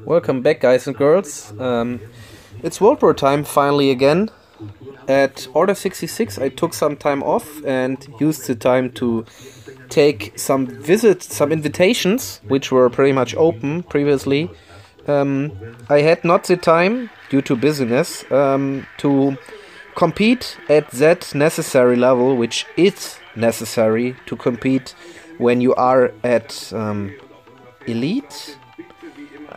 Welcome back, guys and girls. It's Worldwar time finally again. At Order 66 I took some time off and used the time to take some invitations, which were pretty much open previously. I had not the time, due to busyness, to compete at that necessary level, which is necessary to compete when you are at elite.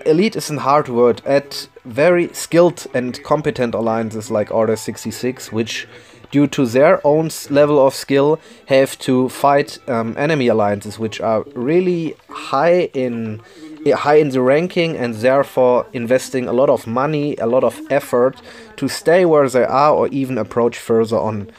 Elite is a hard word. At very skilled and competent alliances like Order 66, which due to their own level of skill have to fight enemy alliances which are really high in the ranking, and therefore investing a lot of money, a lot of effort to stay where they are or even approach further on.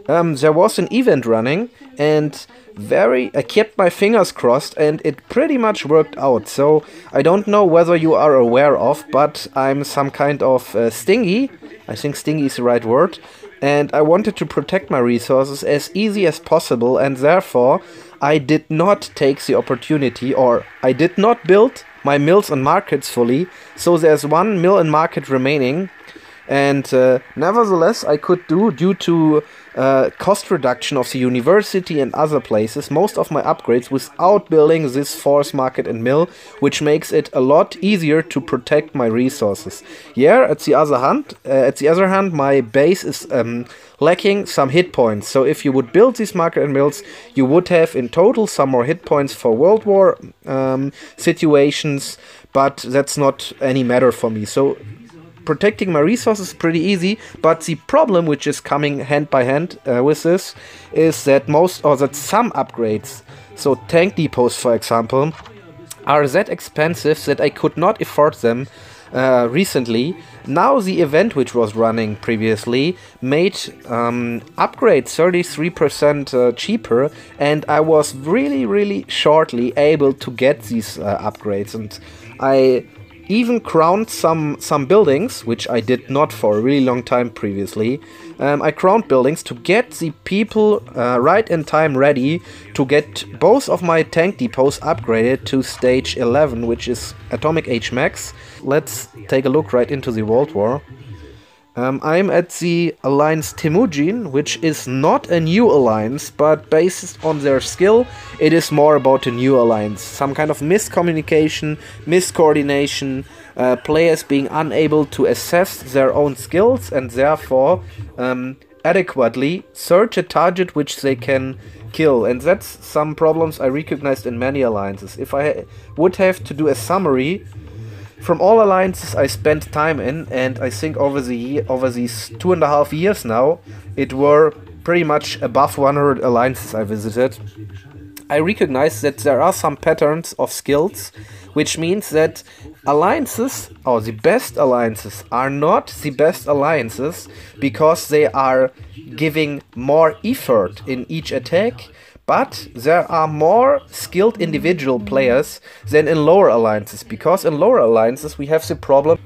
There was an event running, and I kept my fingers crossed, and it pretty much worked out. So I don't know whether you are aware of, but I'm some kind of stingy. I think stingy is the right word. And I wanted to protect my resources as easy as possible, and therefore I did not take the opportunity, or I did not build my mills and markets fully. So there's one mill and market remaining. And nevertheless, I could due to cost reduction of the university and other places, most of my upgrades without building this force market and mill, which makes it a lot easier to protect my resources. Yeah, at the other hand, my base is lacking some hit points. So if you would build these market and mills, you would have in total some more hit points for Worldwar situations, but that's not any matter for me. So protecting my resources is pretty easy, but the problem which is coming hand by hand with this is that some upgrades, so tank depots for example, are that expensive that I could not afford them recently. Now the event which was running previously made upgrades 33% cheaper, and I was really shortly able to get these upgrades, and I even crowned some buildings, which I did not for a really long time previously. I crowned buildings to get the people right in time ready to get both of my tank depots upgraded to stage 11, which is Atomic Age Max. Let's take a look right into the Worldwar. I'm at the Alliance Temujin, which is not a new alliance, but based on their skill, it is more about a new alliance. Some kind of miscommunication, miscoordination, players being unable to assess their own skills and therefore adequately search a target which they can kill. And that's some problems I recognized in many alliances. If I would have to do a summary from all alliances I spent time in, and I think over these 2.5 years now, it were pretty much above 100 alliances I visited, I recognize that there are some patterns of skills, which means that alliances, or the best alliances, are not the best alliances because they are giving more effort in each attack, but there are more skilled individual players than in lower alliances, because in lower alliances we have the problem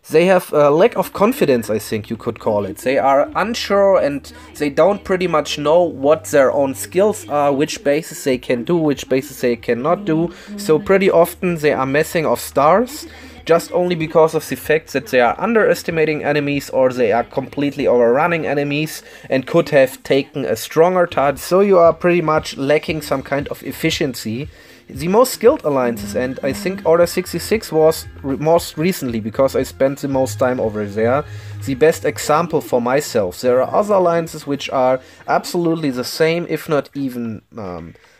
they have a lack of confidence, I think you could call it. They are unsure and they don't pretty much know what their own skills are, which bases they can do, which bases they cannot do. So pretty often they are messing off stars, just only because of the fact that they are underestimating enemies or they are completely overrunning enemies and could have taken a stronger target. So you are pretty much lacking some kind of efficiency. The most skilled alliances, and I think Order 66 was most recently, because I spent the most time over there, the best example for myself. There are other alliances which are absolutely the same, if not even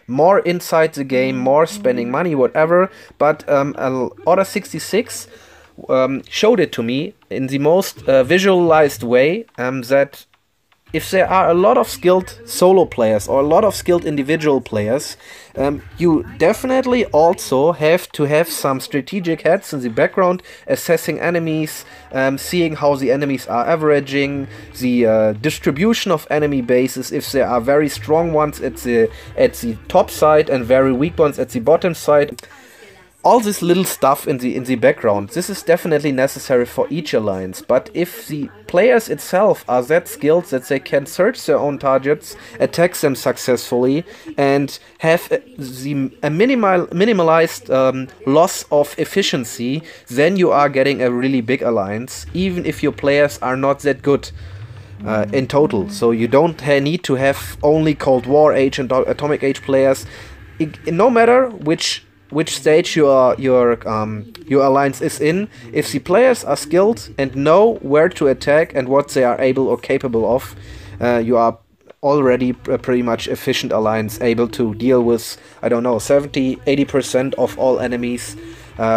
more inside the game, more spending money, whatever, but Order 66 showed it to me in the most visualized way, that if there are a lot of skilled solo players or a lot of skilled individual players, you definitely also have to have some strategic heads in the background, assessing enemies, seeing how the enemies are averaging, the distribution of enemy bases, if there are very strong ones at the top side and very weak ones at the bottom side. all this little stuff in the background, this is definitely necessary for each alliance. But if the players itself are that skilled that they can search their own targets, attack them successfully, and have a minimalized loss of efficiency, then you are getting a really big alliance, even if your players are not that good in total. So you don't need to have only Cold War age and Atomic Age players. No matter which stage your alliance is in, if the players are skilled and know where to attack and what they are able or capable of, you are already a pretty much efficient alliance, able to deal with, I don't know, 70-80% of all enemies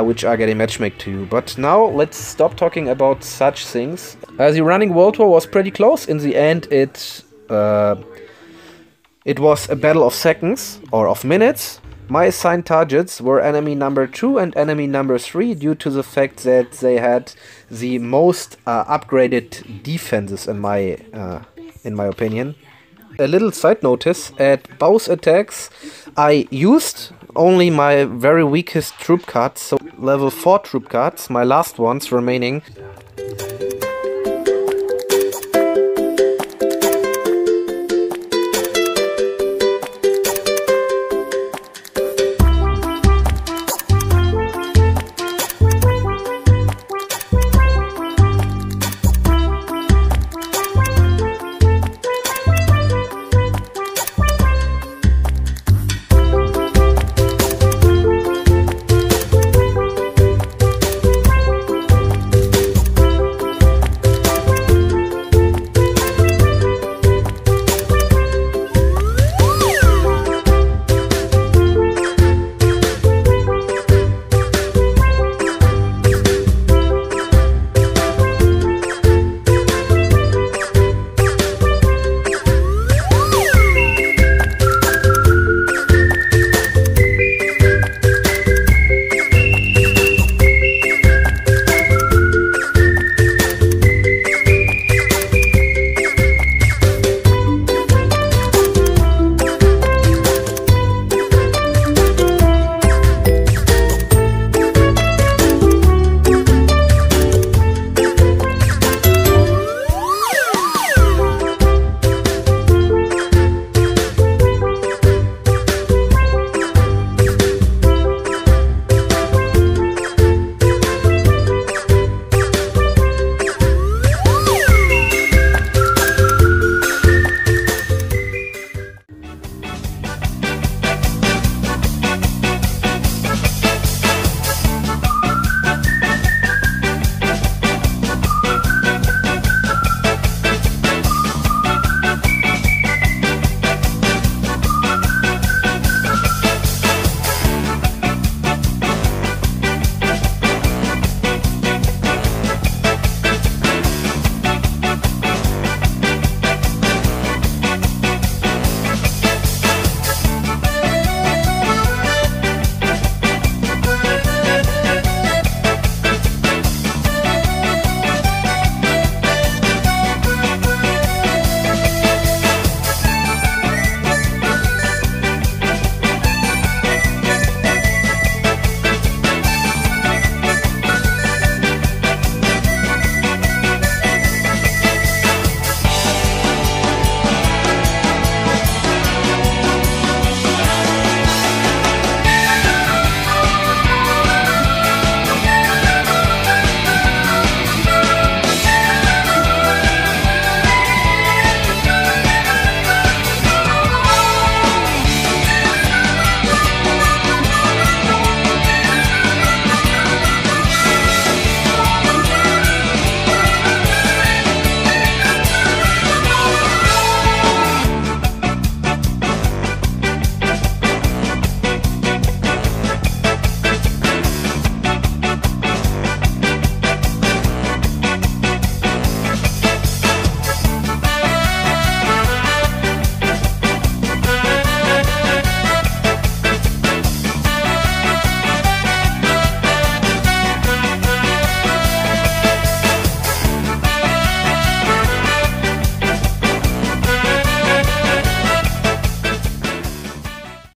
which are getting matchmaked to you. But now let's stop talking about such things. The running World War was pretty close. In the end, it was a battle of seconds or of minutes. My assigned targets were enemy number 2 and enemy number 3 due to the fact that they had the most upgraded defenses in my opinion. A little side notice, at both attacks I used only my very weakest troop cards, so level 4 troop cards, my last ones remaining.